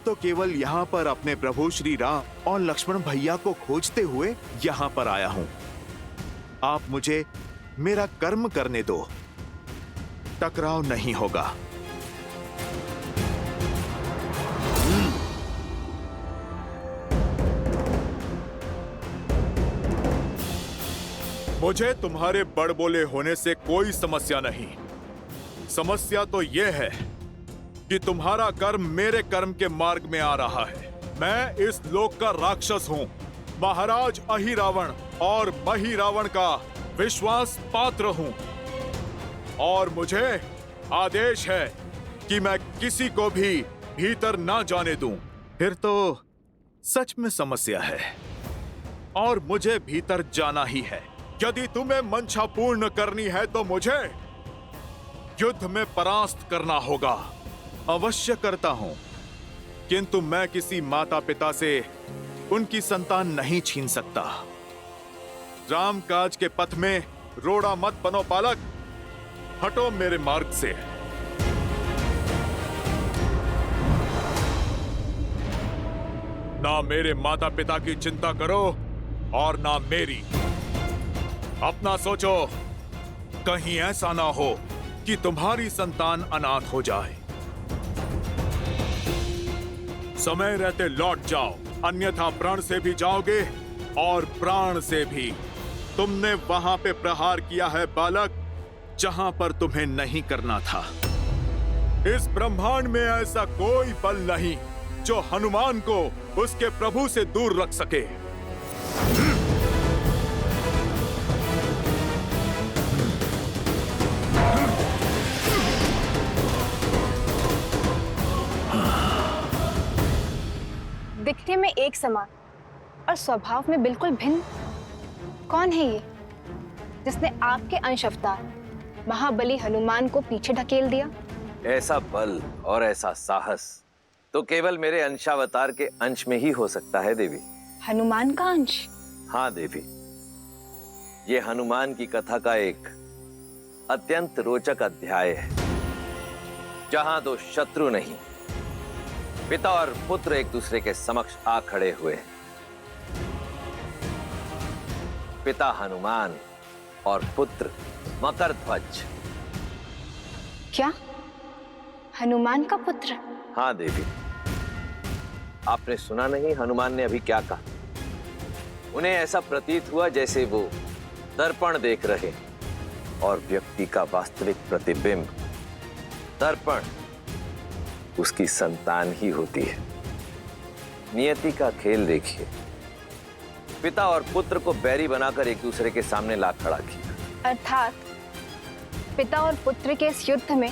तो केवल यहाँ पर अपने प्रभु श्री राम और लक्ष्मण भैया को खोजते हुए यहाँ पर आया हूँ। आप मुझे मेरा कर्म करने दो, टकराव नहीं होगा। मुझे तुम्हारे बड़बोले होने से कोई समस्या नहीं। समस्या तो यह है कि तुम्हारा कर्म मेरे कर्म के मार्ग में आ रहा है। मैं इस लोक का राक्षस हूँ, महाराज अहिरावण और महिरावण का विश्वास पात्र हूँ, और मुझे आदेश है कि मैं किसी को भी भीतर ना जाने दूं। फिर तो सच में समस्या है और मुझे भीतर जाना ही है। यदि तुम्हें मंशा पूर्ण करनी है तो मुझे युद्ध में परास्त करना होगा। अवश्य करता हूं, किंतु मैं किसी माता पिता से उनकी संतान नहीं छीन सकता। राम काज के पथ में रोड़ा मत बनो बालक, हटो मेरे मार्ग से। ना मेरे माता पिता की चिंता करो और ना मेरी। अपना सोचो, कहीं ऐसा ना हो कि तुम्हारी संतान अनाथ हो जाए। समय रहते लौट जाओ, अन्यथा प्राण से भी जाओगे और प्राण से भी। तुमने वहां पे प्रहार किया है बालक, जहां पर तुम्हें नहीं करना था। इस ब्रह्मांड में ऐसा कोई बल नहीं जो हनुमान को उसके प्रभु से दूर रख सके। दिखने में एक समान और स्वभाव में बिल्कुल भिन्न, कौन है ये जिसने आपके अंश अवतार महाबली हनुमान को पीछे ढकेल दिया? ऐसा बल और ऐसा साहस तो केवल मेरे अंशावतार के अंश में ही हो सकता है देवी। हनुमान का अंश? हाँ देवी, ये हनुमान की कथा का एक अत्यंत रोचक अध्याय है, जहां दो शत्रु नहीं, पिता और पुत्र एक दूसरे के समक्ष आ खड़े हुए। पिता हनुमान और पुत्र मकरध्वज। क्या हनुमान का पुत्र? हाँ देवी, आपने सुना नहीं हनुमान ने अभी क्या कहा? उन्हें ऐसा प्रतीत हुआ जैसे वो दर्पण देख रहे और व्यक्ति का वास्तविक प्रतिबिंब दर्पण उसकी संतान ही होती है। नियति का खेल देखिए, पिता और पुत्र को बैरी बनाकर एक दूसरे के सामने ला खड़ा किया। अर्थात पिता और पुत्र के इस युद्ध में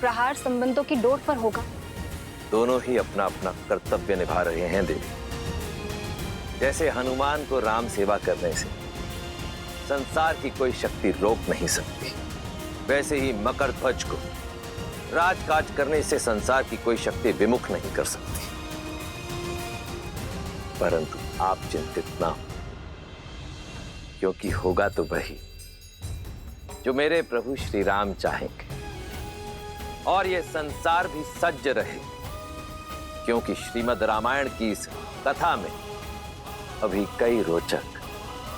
प्रहार संबंधों की डोर पर होगा। दोनों ही अपना अपना कर्तव्य निभा रहे हैं देवी। जैसे हनुमान को राम सेवा करने से संसार की कोई शक्ति रोक नहीं सकती, वैसे ही मकरध्वज को राजकाज करने से संसार की कोई शक्ति विमुख नहीं कर सकती। परंतु आप चिंतित ना हो, क्योंकि होगा तो वही जो मेरे प्रभु श्री राम चाहेंगे, और ये संसार भी सज्ज रहे, क्योंकि श्रीमद् रामायण की इस कथा में अभी कई रोचक,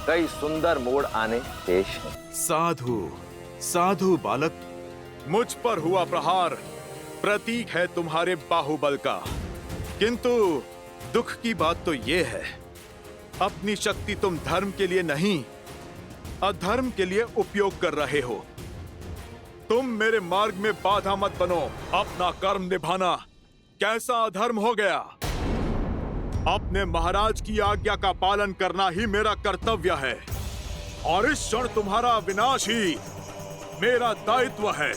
कई सुंदर मोड़ आने शेष हैं। साधु साधु बालक, मुझ पर हुआ प्रहार प्रतीक है तुम्हारे बाहुबल का, किंतु दुख की बात तो यह है, अपनी शक्ति तुम धर्म के लिए नहीं, अधर्म के लिए उपयोग कर रहे हो। तुम मेरे मार्ग में बाधा मत बनो। अपना कर्म निभाना कैसा अधर्म हो गया? अपने महाराज की आज्ञा का पालन करना ही मेरा कर्तव्य है, और इस क्षण तुम्हारा विनाश ही मेरा दायित्व है।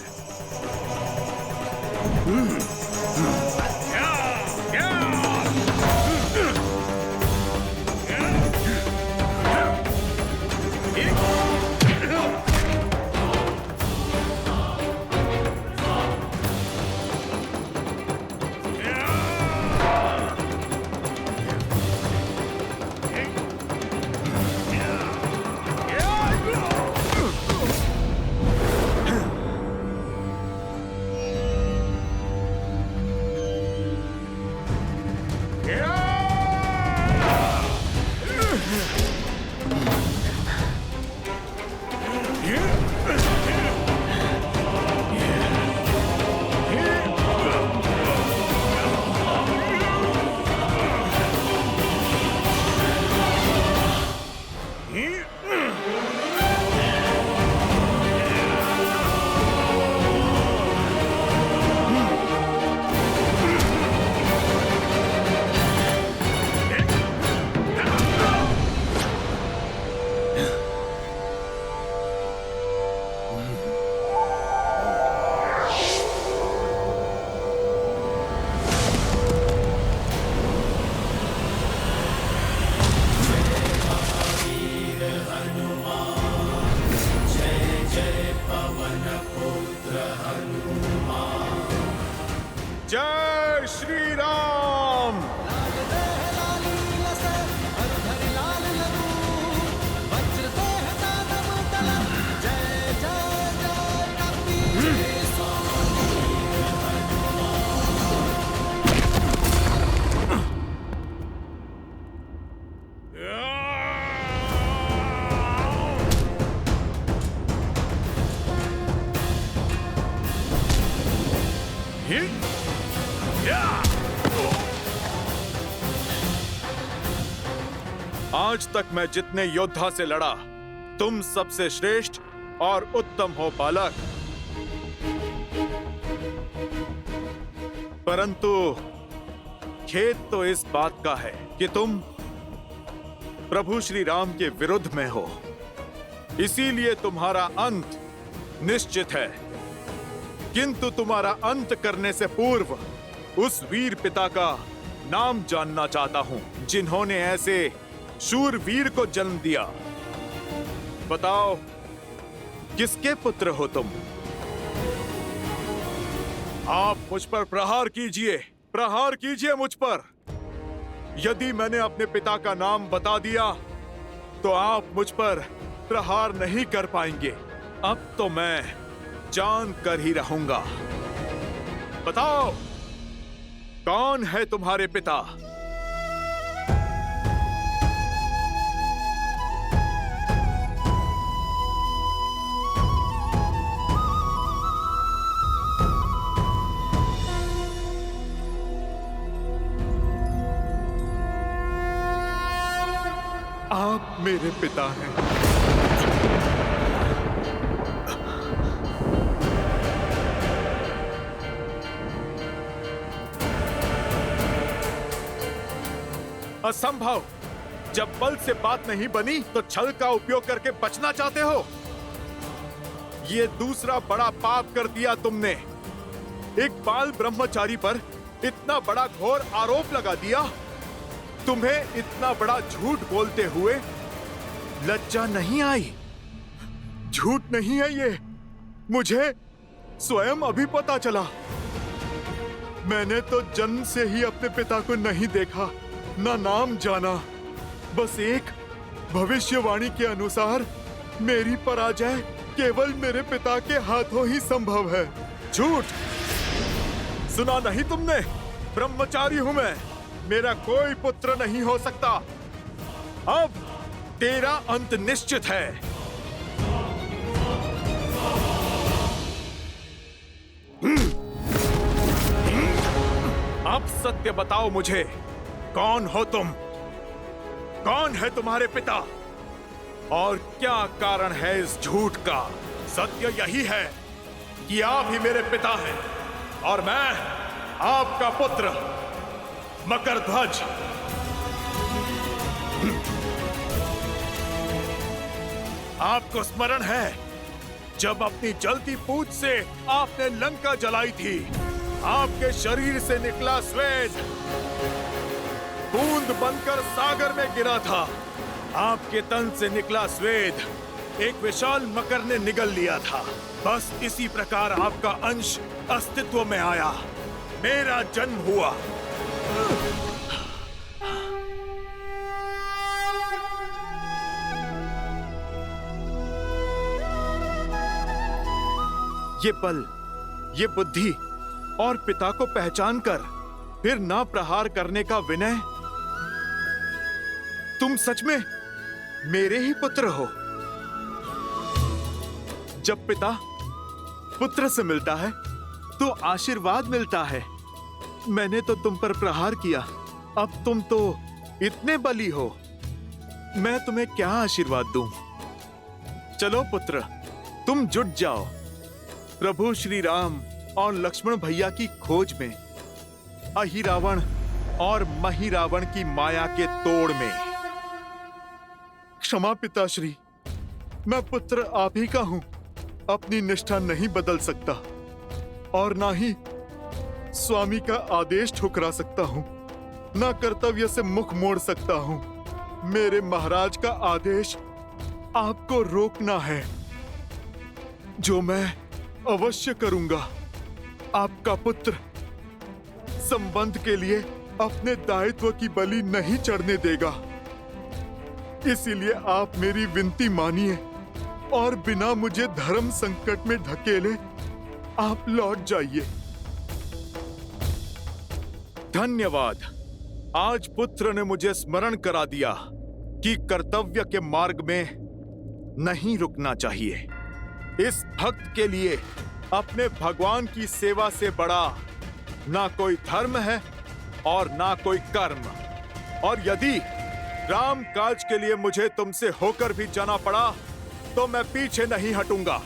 आज तक मैं जितने योद्धा से लड़ा, तुम सबसे श्रेष्ठ और उत्तम हो बालक। परंतु खेद तो इस बात का है कि तुम प्रभु श्री राम के विरुद्ध में हो। इसीलिए तुम्हारा अंत निश्चित है। किंतु तुम्हारा अंत करने से पूर्व उस वीर पिता का नाम जानना चाहता हूं जिन्होंने ऐसे शूरवीर को जन्म दिया। बताओ, किसके पुत्र हो तुम? आप मुझ पर प्रहार कीजिए मुझ पर। यदि मैंने अपने पिता का नाम बता दिया तो आप मुझ पर प्रहार नहीं कर पाएंगे। अब तो मैं जान कर ही रहूंगा। बताओ, कौन है तुम्हारे पिता? आप मेरे पिता हैं। असंभव। जब बल से बात नहीं बनी तो छल का उपयोग करके बचना चाहते हो। ये दूसरा बड़ा पाप कर दिया तुमने। एक बाल ब्रह्मचारी पर इतना बड़ा घोर आरोप लगा दिया। तुम्हें इतना बड़ा झूठ बोलते हुए लज्जा नहीं आई? झूठ नहीं है ये, मुझे स्वयं अभी पता चला। मैंने तो जन्म से ही अपने पिता को नहीं देखा, ना नाम जाना। बस एक भविष्यवाणी के अनुसार मेरी पराजय केवल मेरे पिता के हाथों ही संभव है। झूठ! सुना नहीं तुमने? ब्रह्मचारी हूं मैं, मेरा कोई पुत्र नहीं हो सकता। अब तेरा अंत निश्चित है। अब सत्य बताओ मुझे, कौन हो तुम? कौन है तुम्हारे पिता? और क्या कारण है इस झूठ का? सत्य यही है कि आप ही मेरे पिता हैं और मैं आपका पुत्र मकरध्वज। आपको स्मरण है जब अपनी जलती पूंछ से आपने लंका जलाई थी? आपके शरीर से निकला स्वेद बूंद बनकर सागर में गिरा था। आपके तन से निकला स्वेद एक विशाल मकर ने निगल लिया था। बस इसी प्रकार आपका अंश अस्तित्व में आया, मेरा जन्म हुआ। ये बल, ये बुद्धि और पिता को पहचान कर फिर ना प्रहार करने का विनय, तुम सच में मेरे ही पुत्र हो। जब पिता पुत्र से मिलता है तो आशीर्वाद मिलता है। मैंने तो तुम पर प्रहार किया, अब तुम तो इतने बली हो, मैं तुम्हें क्या आशीर्वाद दूं? चलो पुत्र, तुम जुट जाओ प्रभु श्री राम और लक्ष्मण भैया की खोज में, अहिरावण और महिरावण की माया के तोड़ में। क्षमा पिताश्री, मैं पुत्र आप ही का हूं। अपनी निष्ठा नहीं बदल सकता और ना ही स्वामी का आदेश ठुकरा सकता हूं, ना कर्तव्य से मुख मोड़ सकता हूं। मेरे महाराज का आदेश आपको रोकना है, जो मैं अवश्य करूंगा। आपका पुत्र संबंध के लिए अपने दायित्व की बलि नहीं चढ़ने देगा। इसीलिए आप मेरी विनती मानिए और बिना मुझे धर्म संकट में धकेले आप लौट जाइए। धन्यवाद। आज पुत्र ने मुझे स्मरण करा दिया कि कर्तव्य के मार्ग में नहीं रुकना चाहिए। इस भक्त के लिए अपने भगवान की सेवा से बड़ा ना कोई धर्म है और ना कोई कर्म। और यदि राम काज के लिए मुझे तुमसे होकर भी जाना पड़ा तो मैं पीछे नहीं हटूंगा।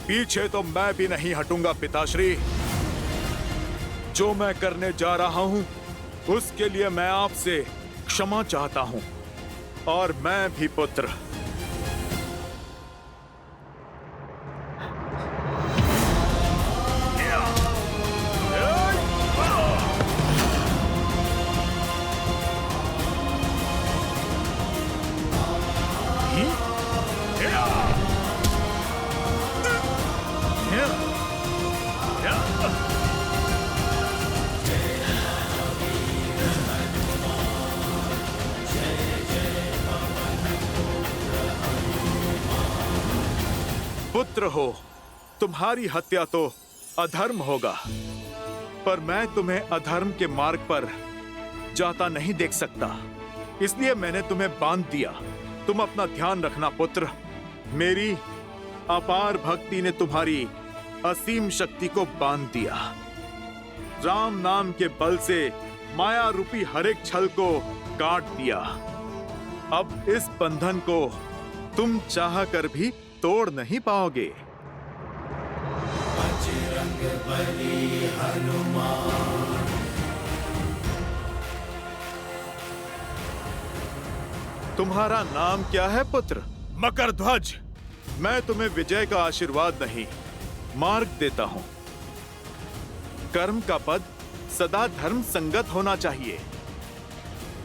पीछे तो मैं भी नहीं हटूंगा पिताश्री। जो मैं करने जा रहा हूं उसके लिए मैं आपसे क्षमा चाहता हूं। और मैं भी पुत्र। पुत्र हो, तुम्हारी हत्या तो अधर्म होगा, पर मैं तुम्हें अधर्म के मार्ग पर जाता नहीं देख सकता। इसलिए मैंने तुम्हें बांध दिया। तुम अपना ध्यान रखना पुत्र। मेरी अपार भक्ति ने तुम्हारी असीम शक्ति को बांध दिया। राम नाम के बल से माया रूपी हर एक छल को काट दिया। अब इस बंधन को तुम चाह कर भी तोड़ नहीं पाओगे। बजरंगबली हनुमान। तुम्हारा नाम क्या है पुत्र? मकरध्वज। मैं तुम्हें विजय का आशीर्वाद नहीं, मार्ग देता हूं। कर्म का पद सदा धर्म संगत होना चाहिए,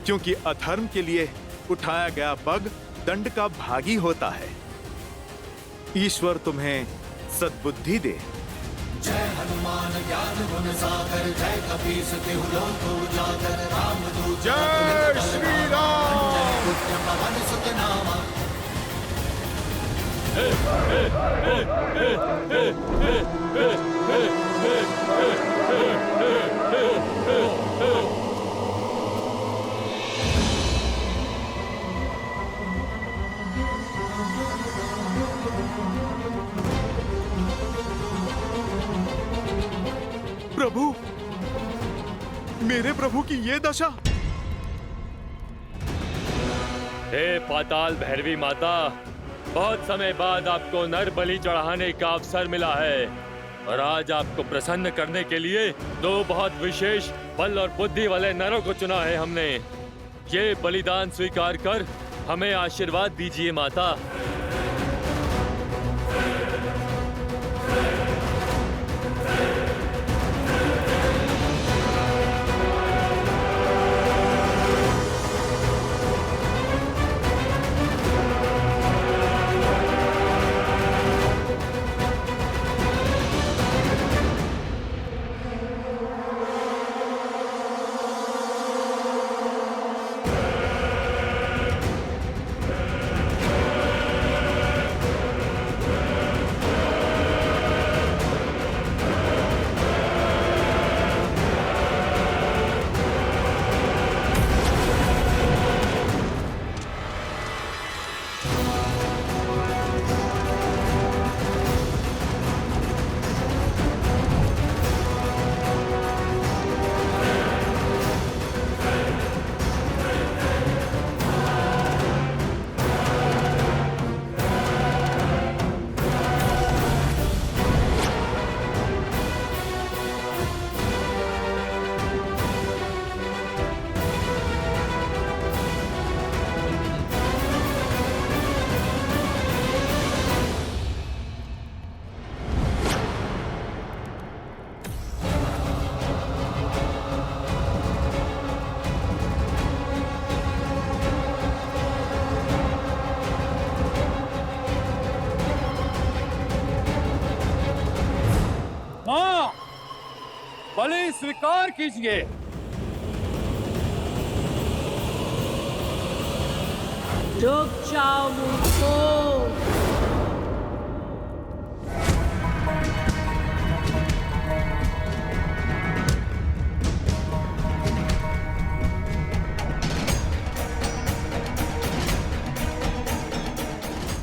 क्योंकि अधर्म के लिए उठाया गया पग दंड का भागी होता है। ईश्वर तुम्हें सद्बुद्धि दे। जय हनुमान ज्ञान गुण सागर, जय कपीस तिहु लोक उजागर, रामदूत जय श्री राम। पुत्र पवन सुत नामा। प्रभु, मेरे प्रभु की ये दशा। हे पाताल भैरवी माता, बहुत समय बाद आपको नर बलि चढ़ाने का अवसर मिला है और आज आपको प्रसन्न करने के लिए दो बहुत विशेष बल और बुद्धि वाले नरों को चुना है हमने। ये बलिदान स्वीकार कर हमें आशीर्वाद दीजिए माता। बलि स्वीकार कीजिए। रुक जाओ मूर्खो।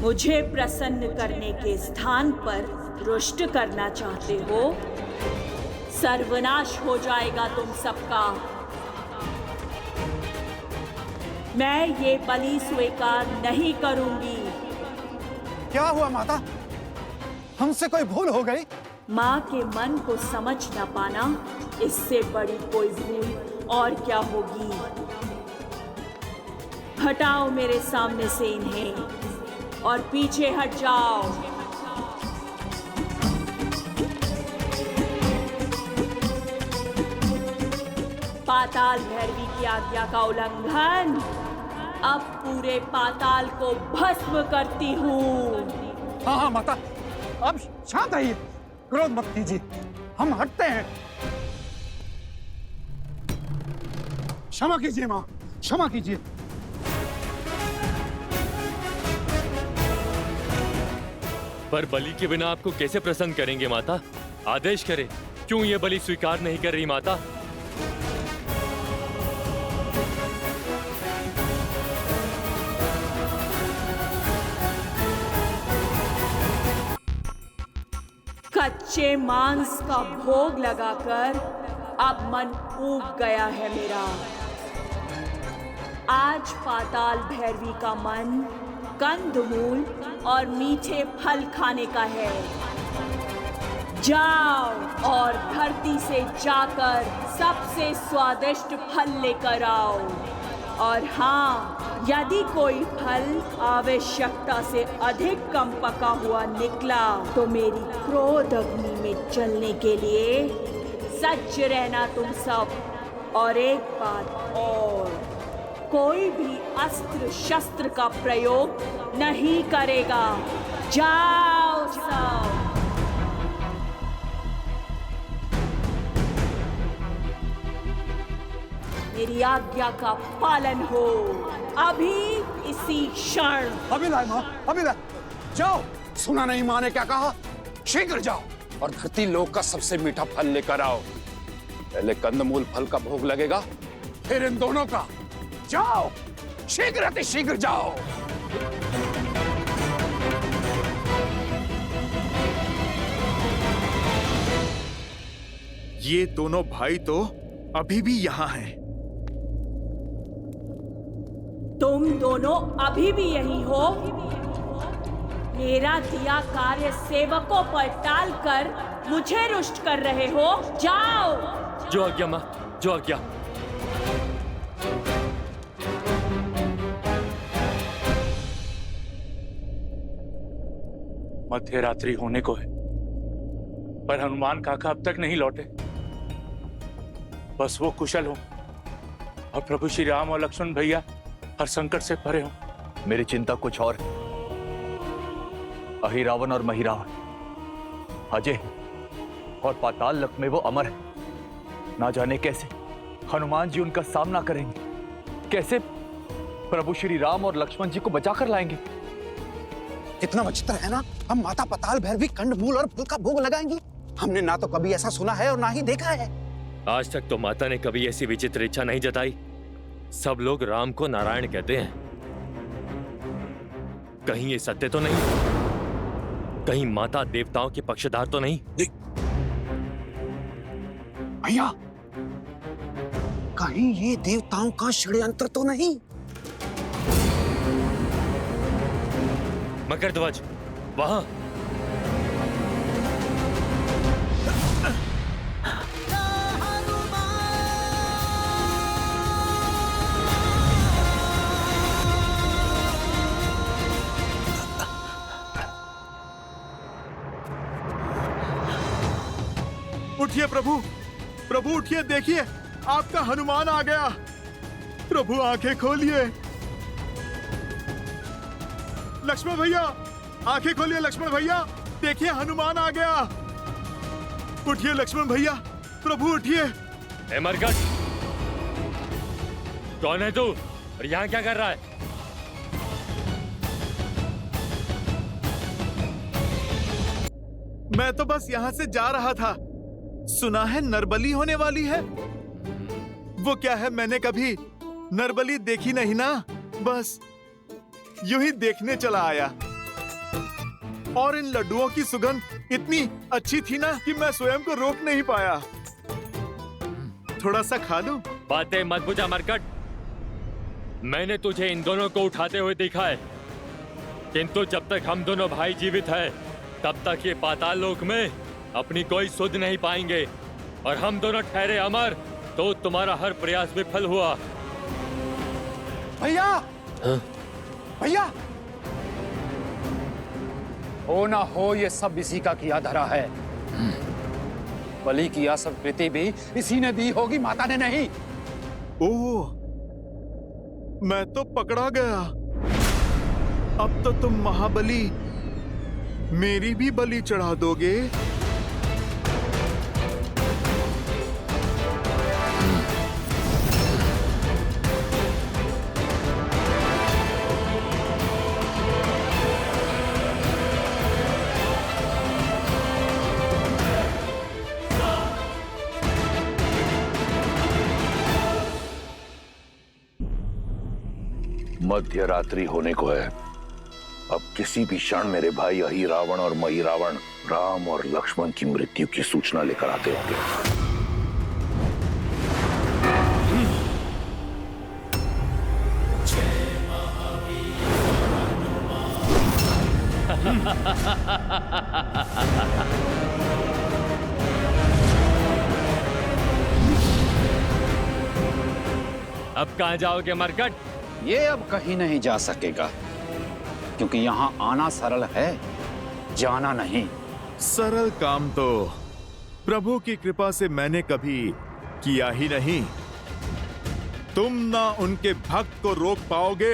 मुझे प्रसन्न करने के स्थान पर रुष्ट करना चाहते हो? सर्वनाश हो जाएगा तुम सबका। मैं ये बलि स्वीकार नहीं करूंगी। क्या हुआ माता? हमसे कोई भूल हो गई? माँ के मन को समझ न पाना, इससे बड़ी कोई भूल और क्या होगी। हटाओ मेरे सामने से इन्हें और पीछे हट जाओ। पाताल भैरवी की आज्ञा का उल्लंघन। अब पूरे पाताल को भस्म करती हूँ। हाँ हाँ माता, अब शांत रहिए, क्रोध मत कीजिए, हम हटते हैं। क्षमा कीजिए माँ, क्षमा कीजिए। पर बलि के बिना आपको कैसे प्रसन्न करेंगे माता? आदेश करें, क्यों ये बलि स्वीकार नहीं कर रही माता? कच्चे मांस का भोग लगाकर अब मन ऊब गया है मेरा। आज पाताल भैरवी का मन कंदमूल और मीठे फल खाने का है। जाओ और धरती से जाकर सबसे स्वादिष्ट फल लेकर आओ। और हाँ, यदि कोई फल आवश्यकता से अधिक कम पका हुआ निकला तो मेरी क्रोध अग्नि में जलने के लिए सज्ज रहना तुम सब। और एक बात और, कोई भी अस्त्र शस्त्र का प्रयोग नहीं करेगा। जाओ सब। मेरी आज्ञा का पालन हो अभी इसी क्षण। अभी लाए माँ, अभी लाए। जाओ, सुना नहीं माँ ने क्या कहा? शीघ्र जाओ और धरती लोक का सबसे मीठा फल लेकर आओ। पहले कंदमूल फल का भोग लगेगा, फिर इन दोनों का। जाओ, शीघ्र अति शीघ्र जाओ। ये दोनों भाई तो अभी भी यहाँ हैं। तुम दोनों अभी भी यही हो? मेरा दिया कार्य सेवकों पर टालकर मुझे रुष्ट कर रहे हो? जाओ। जो आज्ञा माँ, जो आज्ञा। मध्य रात्रि होने को है, पर हनुमान काका अब तक नहीं लौटे। बस वो कुशल हो और प्रभु श्री राम और लक्ष्मण भैया हर संकट से परे हो। मेरी चिंता कुछ और। अहिरावण और महिरावण, अजय और पाताल लोक में वो अमर है। ना जाने कैसे हनुमान जी उनका सामना करेंगे, कैसे प्रभु श्री राम और लक्ष्मण जी को बचाकर लाएंगे। कितना विचित्र है ना, हम माता पाताल भैरवी कंदमूल और फल का भोग लगाएंगी। हमने ना तो कभी ऐसा सुना है और ना ही देखा है। आज तक तो माता ने कभी ऐसी विचित्र इच्छा नहीं जताई। सब लोग राम को नारायण कहते हैं। कहीं ये सत्य तो नहीं? कहीं माता देवताओं के पक्षधर तो नहीं? भैया, कहीं ये देवताओं का षड्यंत्र तो नहीं? मकरध्वज, वहां। उठिए प्रभु, प्रभु उठिए, देखिए आपका हनुमान आ गया। प्रभु आंखें खोलिए। लक्ष्मण भैया, आंखें खोलिए। लक्ष्मण भैया, देखिए हनुमान आ गया। उठिए लक्ष्मण भैया, प्रभु उठिए। ए मरकट, कौन है तू और यहाँ क्या कर रहा है? मैं तो बस यहाँ से जा रहा था। सुना है नरबली होने वाली है। वो क्या है, मैंने कभी नरबली देखी नहीं ना, बस यूं ही देखने चला आया। और इन लड्डुओं की सुगंध इतनी अच्छी थी ना कि मैं स्वयं को रोक नहीं पाया। थोड़ा सा खा लूं? बातें मत बुझा मरकट। मैंने तुझे इन दोनों को उठाते हुए देखा है, किंतु जब तक हम दोनों भाई जीवित हैं, तब तक ये पाताल लोक में अपनी कोई सुध नहीं पाएंगे, और हम दोनों ठहरे अमर तो तुम्हारा हर प्रयास विफल हुआ। भैया, भैया, हो ना हो ये सब इसी का किया धरा है। बलि की यह सब कृति भी इसी ने दी होगी, माता ने नहीं। ओह, मैं तो पकड़ा गया। अब तो तुम महाबली मेरी भी बलि चढ़ा दोगे। मध्य रात्रि होने को है। अब किसी भी क्षण मेरे भाई अहि रावण और मही रावण राम और लक्ष्मण की मृत्यु की सूचना लेकर आते होंगे। अब कहां जाओगे मरकट? ये अब कहीं नहीं जा सकेगा, क्योंकि यहाँ आना सरल है, जाना नहीं। सरल काम तो प्रभु की कृपा से मैंने कभी किया ही नहीं। तुम ना उनके भक्त को रोक पाओगे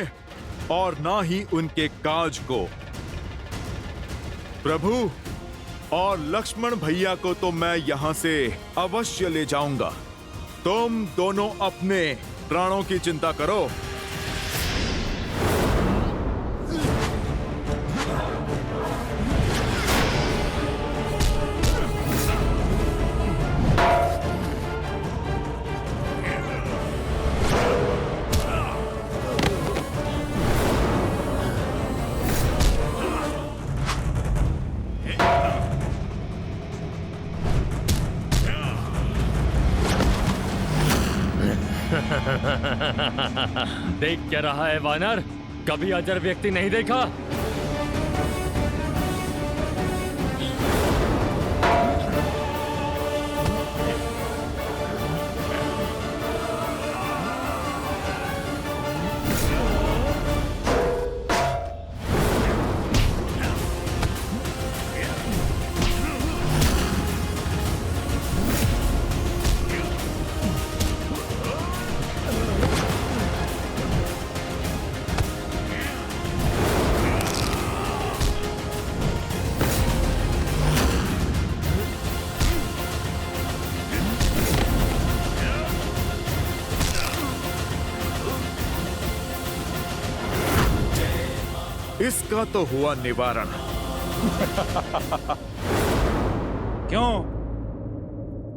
और ना ही उनके काज को। प्रभु और लक्ष्मण भैया को तो मैं यहां से अवश्य ले जाऊंगा। तुम दोनों अपने प्राणों की चिंता करो। देख क्या रहा है वानर? कभी अजर व्यक्ति नहीं देखा? इसका तो हुआ निवारण। क्यों,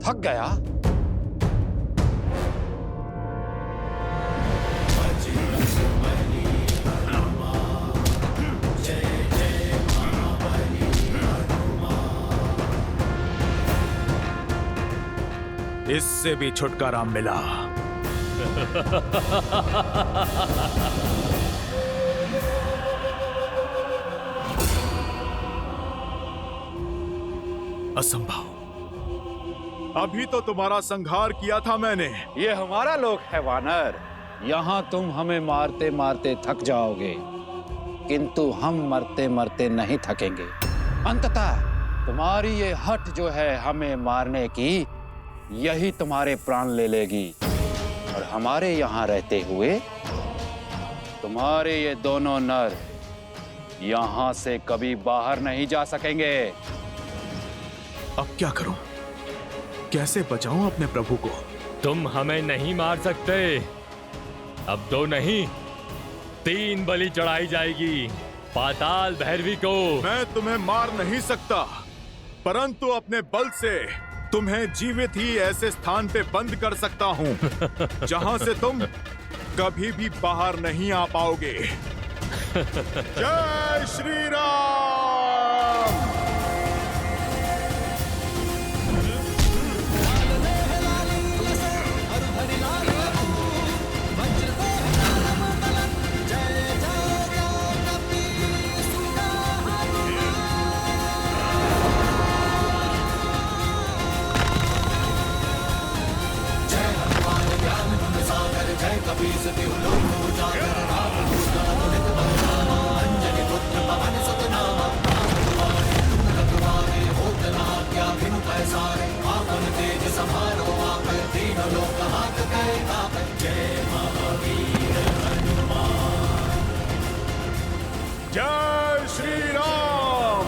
थक गया? इससे भी छुटकारा मिला। असंभव। अभी तो तुम्हारा संहार किया था मैंने। ये हमारा लोक है वानर, यहाँ तुम हमें मारते मारते थक जाओगे, किंतु हम मरते मरते नहीं थकेंगे। अंततः तुम्हारी ये हट जो है हमें मारने की, यही तुम्हारे प्राण ले लेगी, और हमारे यहाँ रहते हुए तुम्हारे ये दोनों नर यहाँ से कभी बाहर नहीं जा सकेंगे। अब क्या करूं? कैसे बचाऊं अपने प्रभु को? तुम हमें नहीं मार सकते। अब 2 नहीं 3 बलि चढ़ाई जाएगी पाताल भैरवी को। मैं तुम्हें मार नहीं सकता, परंतु अपने बल से तुम्हें जीवित ही ऐसे स्थान पे बंद कर सकता हूं जहां से तुम कभी भी बाहर नहीं आ पाओगे। जय श्री राम। जय कपीस तिहु लोक उजागर राम दूत अतुलित बल धामा अंजनी पुत्र पवन सुत नामा रघुवारे होत न आज्ञा बिनु पैसारे आपन तेज समारो आपै तीन लोक हाथ कै तापै जय महावीर हनुमान। जय श्री राम।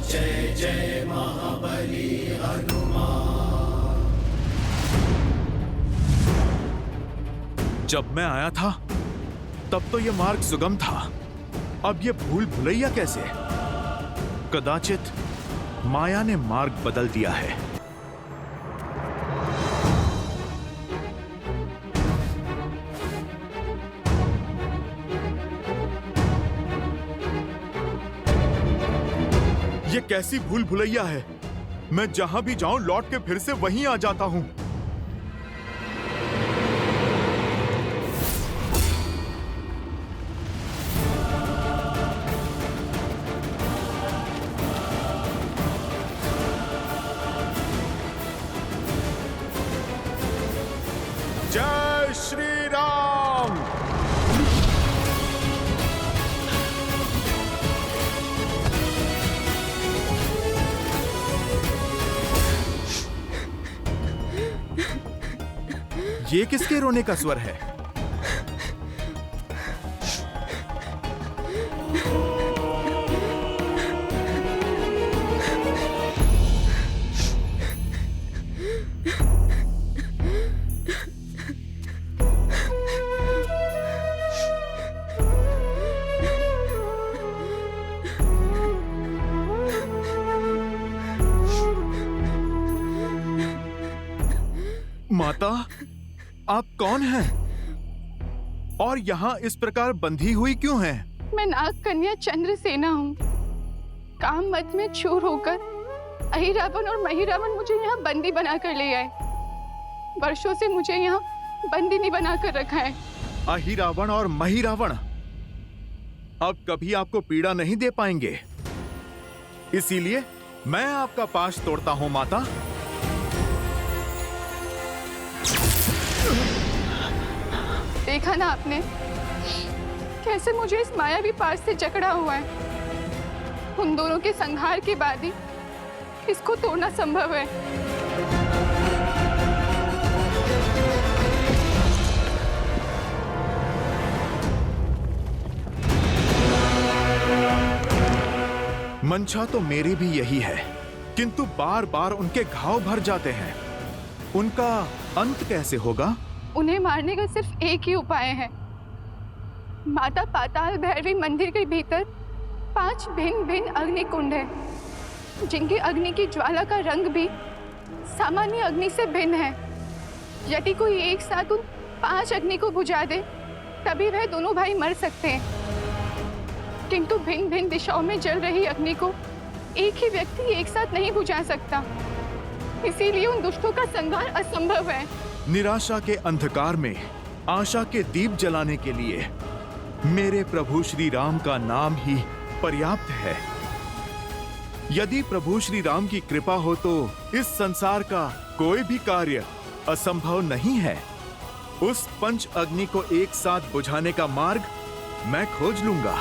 जय जय महाबली हनुमान। जब मैं आया था तब तो यह मार्ग सुगम था, अब यह भूल भुलैया कैसे? कदाचित माया ने मार्ग बदल दिया है। ये कैसी भूल भुलैया है? मैं जहां भी जाऊं लौट के फिर से वहीं आ जाता हूं। जय श्री राम। ये किसके रोने का स्वर है? माता, आप कौन हैं? और यहाँ इस प्रकार बंधी हुई क्यों हैं? मैं नाग कन्या चंद्रसेना हूँ। काम मत में चूर होकर अहिरावण और महिरावण मुझे यहाँ बंदी बनाकर ले आए। वर्षों से मुझे यहाँ बंदिनी बनाकर रखा है। अहिरावण और महिरावण अब कभी आपको पीड़ा नहीं दे पाएंगे, इसीलिए मैं आपका पाश तोड़ता हूँ माता। देखा ना आपने कैसे मुझे इस मायावी पाश से जकड़ा हुआ है। उन दोनों के संहार के बाद ही इसको तोड़ना संभव है। मंशा तो मेरी भी यही है, किंतु बार बार उनके घाव भर जाते हैं। उनका अंत कैसे होगा? उन्हें मारने का सिर्फ एक ही उपाय है। माता पाताल भैरवी मंदिर के भीतर 5 भिन्न भिन्न अग्नि कुंड है, जिनकी अग्नि की ज्वाला का रंग भी सामान्य अग्नि से भिन्न है। यदि कोई एक साथ उन 5 अग्नि को बुझा दे तभी वह दोनों भाई मर सकते हैं, किंतु भिन्न भिन्न दिशाओं में जल रही अग्नि को एक ही व्यक्ति एक साथ नहीं बुझा सकता। इसीलिए उन दुष्टों का संहार असंभव है। निराशा के अंधकार में आशा के दीप जलाने के लिए मेरे प्रभु श्री राम का नाम ही पर्याप्त है। यदि प्रभु श्री राम की कृपा हो तो इस संसार का कोई भी कार्य असंभव नहीं है। उस पंच अग्नि को एक साथ बुझाने का मार्ग मैं खोज लूंगा।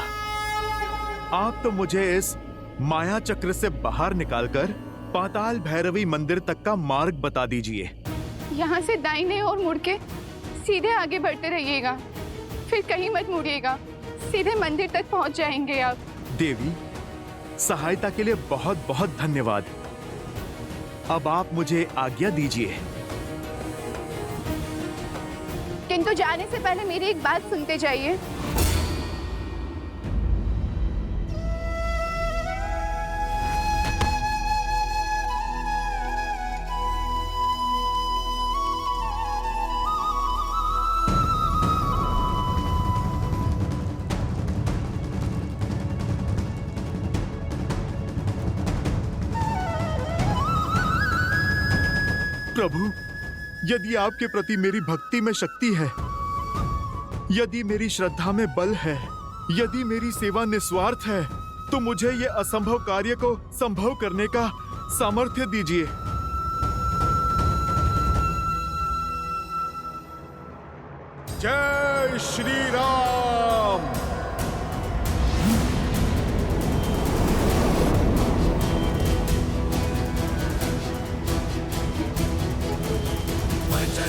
आप तो मुझे इस माया चक्र से बाहर निकालकर पाताल भैरवी मंदिर तक का मार्ग बता दीजिए। यहाँ से दाहिने और मुड़ के सीधे आगे बढ़ते रहिएगा, फिर कहीं मत मुड़िएगा, सीधे मंदिर तक पहुँच जाएंगे आप। देवी, सहायता के लिए बहुत बहुत धन्यवाद। अब आप मुझे आज्ञा दीजिए। किंतु जाने से पहले मेरी एक बात सुनते जाइए। प्रभु, यदि आपके प्रति मेरी भक्ति में शक्ति है, यदि मेरी श्रद्धा में बल है, यदि मेरी सेवा निस्वार्थ है, तो मुझे ये असंभव कार्य को संभव करने का सामर्थ्य दीजिए। जय श्री राम।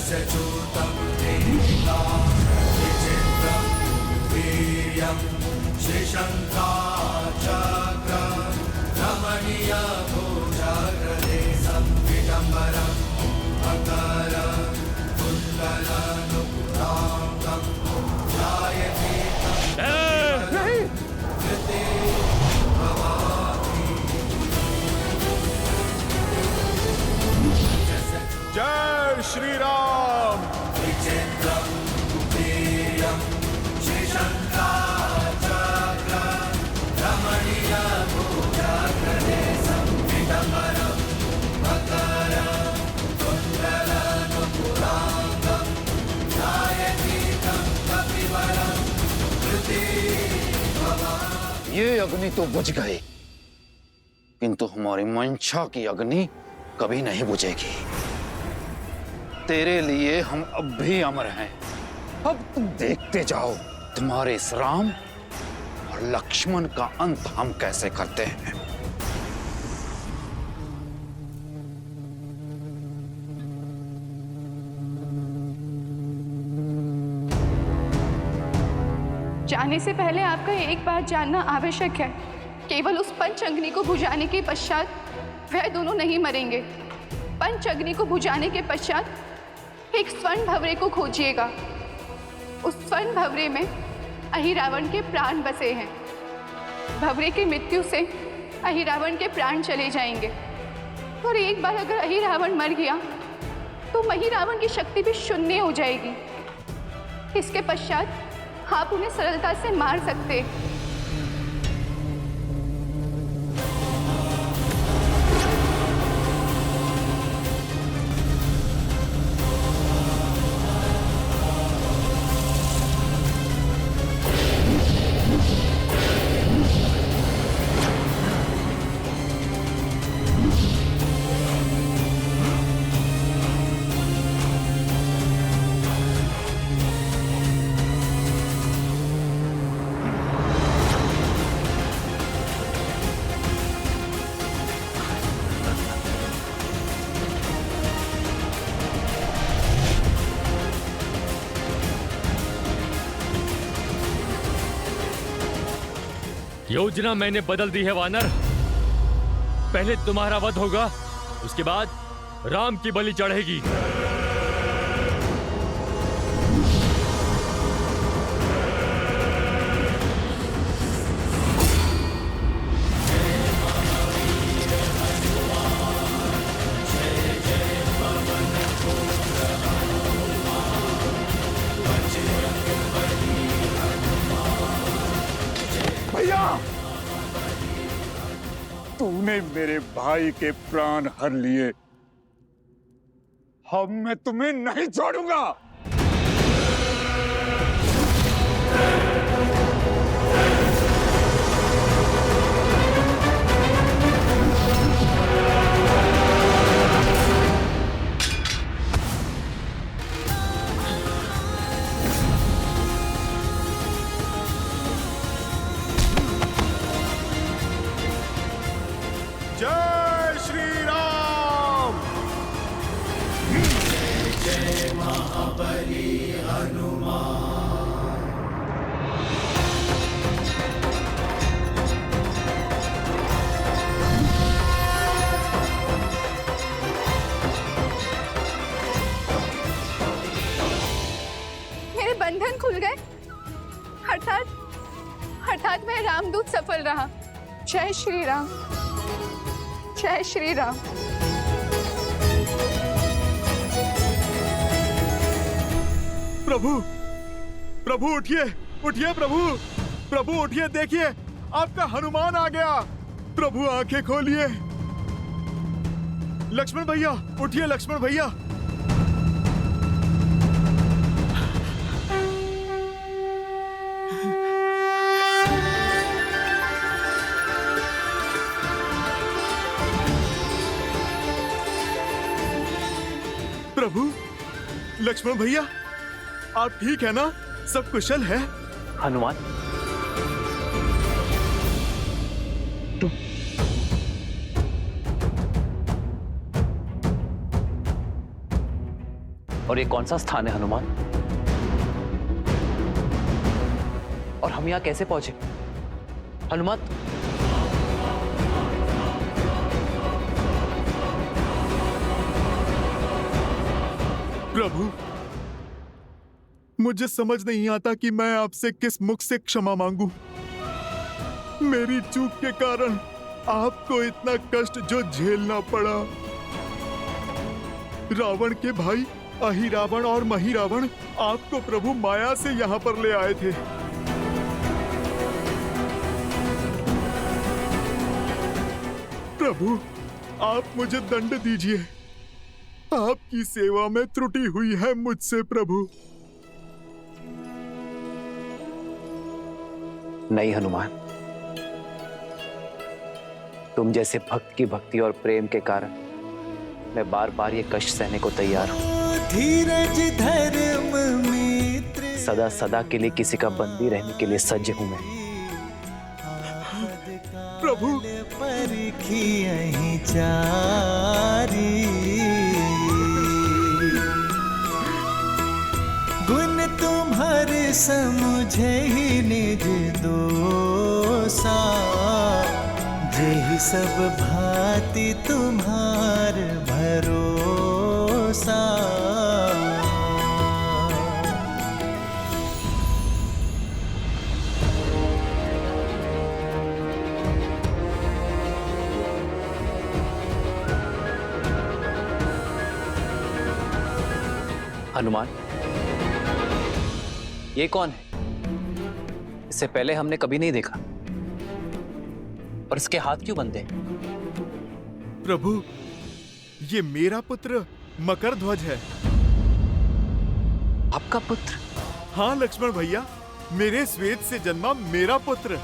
च्यूतं देहिका विचित्रं वीर्यं श्रीशङ्खाचक्र रमणीयभुजगदेशं विडम्बरं मकरं कुण्डलनुपुराङ्गं ध्यायति कृते भवामि। जय श्री राम। विचित्रं वीर्यं श्रीशङ्खाचक्र रमणीयभुजगदेशं विडम्बरं मकरं कुण्डलनुपुराङ्गं ध्यायति तं कपिवरं कृते भवामि। ये अग्नि तो बुझ गई, किंतु हमारी मंशा की अग्नि कभी नहीं बुझेगी। तेरे लिए हम अब भी अमर हैं। अब तुम देखते जाओ तुम्हारे इस राम और लक्ष्मण का अंत हम कैसे करते हैं। जाने से पहले आपका एक बात जानना आवश्यक है। केवल उस पंच अग्नि को बुझाने के पश्चात वह दोनों नहीं मरेंगे। पंच अग्नि को बुझाने के पश्चात एक स्वर्ण भवरे को खोजिएगा। उस स्वर्ण भवरे में अहिरावण के प्राण बसे हैं। भवरे की मृत्यु से अहिरावण के प्राण चले जाएंगे और एक बार अगर अहिरावण मर गया तो महिरावण की शक्ति भी शून्य हो जाएगी। इसके पश्चात आप उन्हें सरलता से मार सकते। योजना मैंने बदल दी है वानर। पहले तुम्हारा वध होगा, उसके बाद राम की बलि चढ़ेगी। भैया, तूने मेरे भाई के प्राण हर लिए। अब मैं तुम्हें नहीं छोड़ूंगा। जय श्री राम। जय महाबली हनुमान। मेरे बंधन खुल गए। अर्थात मैं रामदूत सफल रहा। जय श्री राम। जय श्री राम। प्रभु, प्रभु उठिए, उठिए प्रभु, प्रभु उठिए, देखिए आपका हनुमान आ गया। प्रभु आंखें खोलिए। लक्ष्मण भैया उठिए, लक्ष्मण भैया। प्रभु, लक्ष्मण भैया, आप ठीक है ना? सब कुशल है? हनुमान, तुम और ये कौन सा स्थान है हनुमान? और हम यहां कैसे पहुंचे? हनुमान, प्रभु, मुझे समझ नहीं आता कि मैं आपसे किस मुख से क्षमा मांगू। मेरी चूक के कारण आपको इतना कष्ट जो झेलना पड़ा। रावण के भाई अहिरावण और महिरावण आपको प्रभु माया से यहाँ पर ले आए थे। प्रभु, आप मुझे दंड दीजिए। आपकी सेवा में त्रुटि हुई है मुझसे प्रभु। नहीं हनुमान, तुम जैसे भक्त की भक्ति और प्रेम के कारण मैं बार बार ये कष्ट सहने को तैयार हूं। धीरज धर्म मित्र सदा सदा के लिए किसी का बंदी रहने के लिए सज्ज हूं मैं। प्रभु, परखी यहीं चारी, गुण तुम्हारे समुझे ही निज दोसा, जेहि सब भांति तुम्हार भरोसा। हनुमान, ये कौन है? इससे पहले हमने कभी नहीं देखा। और इसके हाथ क्यों बंधे? प्रभु, ये मेरा पुत्र मकरध्वज है। आपका पुत्र? हाँ लक्ष्मण भैया, मेरे श्वेत से जन्मा मेरा पुत्र।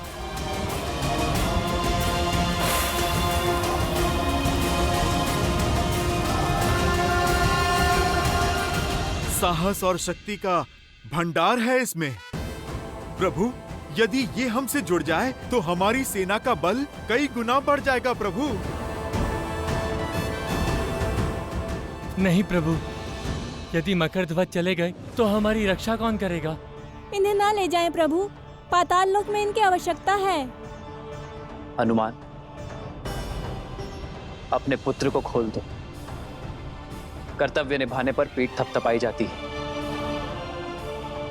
साहस और शक्ति का भंडार है इसमें। प्रभु, यदि ये हमसे जुड़ जाए तो हमारी सेना का बल कई गुना बढ़ जाएगा प्रभु। नहीं प्रभु, यदि मकरध्वज चले गए तो हमारी रक्षा कौन करेगा? इन्हें ना ले जाएं प्रभु, पाताल लोक में इनकी आवश्यकता है। हनुमान, अपने पुत्र को खोल दो। कर्तव्य निभाने पर पीठ थपथपाई जाती है,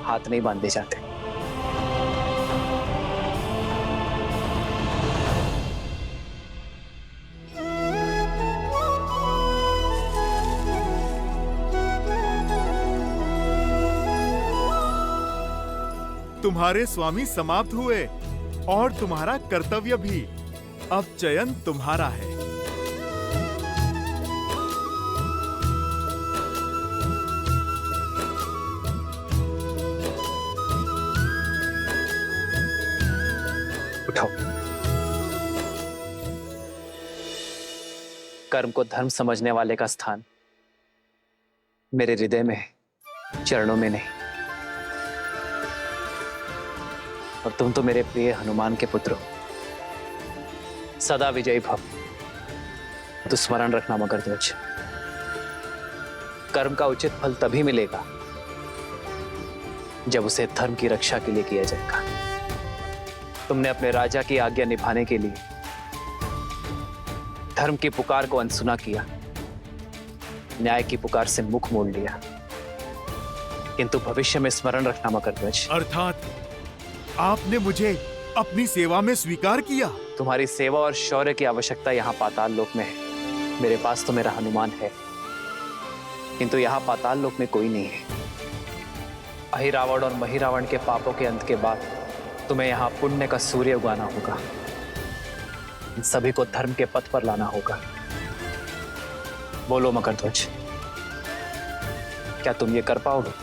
हाथ नहीं बांधे जाते। तुम्हारे स्वामी समाप्त हुए और तुम्हारा कर्तव्य भी। अब चयन तुम्हारा है। उठाओ। कर्म को धर्म समझने वाले का स्थान मेरे हृदय में है, चरणों में नहीं। और तुम तो मेरे प्रिय हनुमान के पुत्र हो। सदा विजयी भव। तो स्मरण रखना मकरध्वज, कर्म का उचित फल तभी मिलेगा जब उसे धर्म की रक्षा के लिए किया जाएगा। तुमने अपने राजा की आज्ञा निभाने के लिए धर्म की पुकार को अनसुना किया, न्याय की पुकार से मुख मोड़ लिया। किंतु भविष्य में स्मरण रखना मकरध्वज, अर्थात आपने मुझे अपनी सेवा में स्वीकार किया। तुम्हारी सेवा और शौर्य की आवश्यकता यहाँ पाताल लोक में है। मेरे पास तो मेरा हनुमान है, किंतु यहाँ पाताल लोक में कोई नहीं है। अहिरावण और महिरावण के पापों के अंत के बाद तुम्हें यहाँ पुण्य का सूर्य उगाना होगा। इन सभी को धर्म के पथ पर लाना होगा। बोलो मकरध्वज, क्या तुम ये कर पाओगे?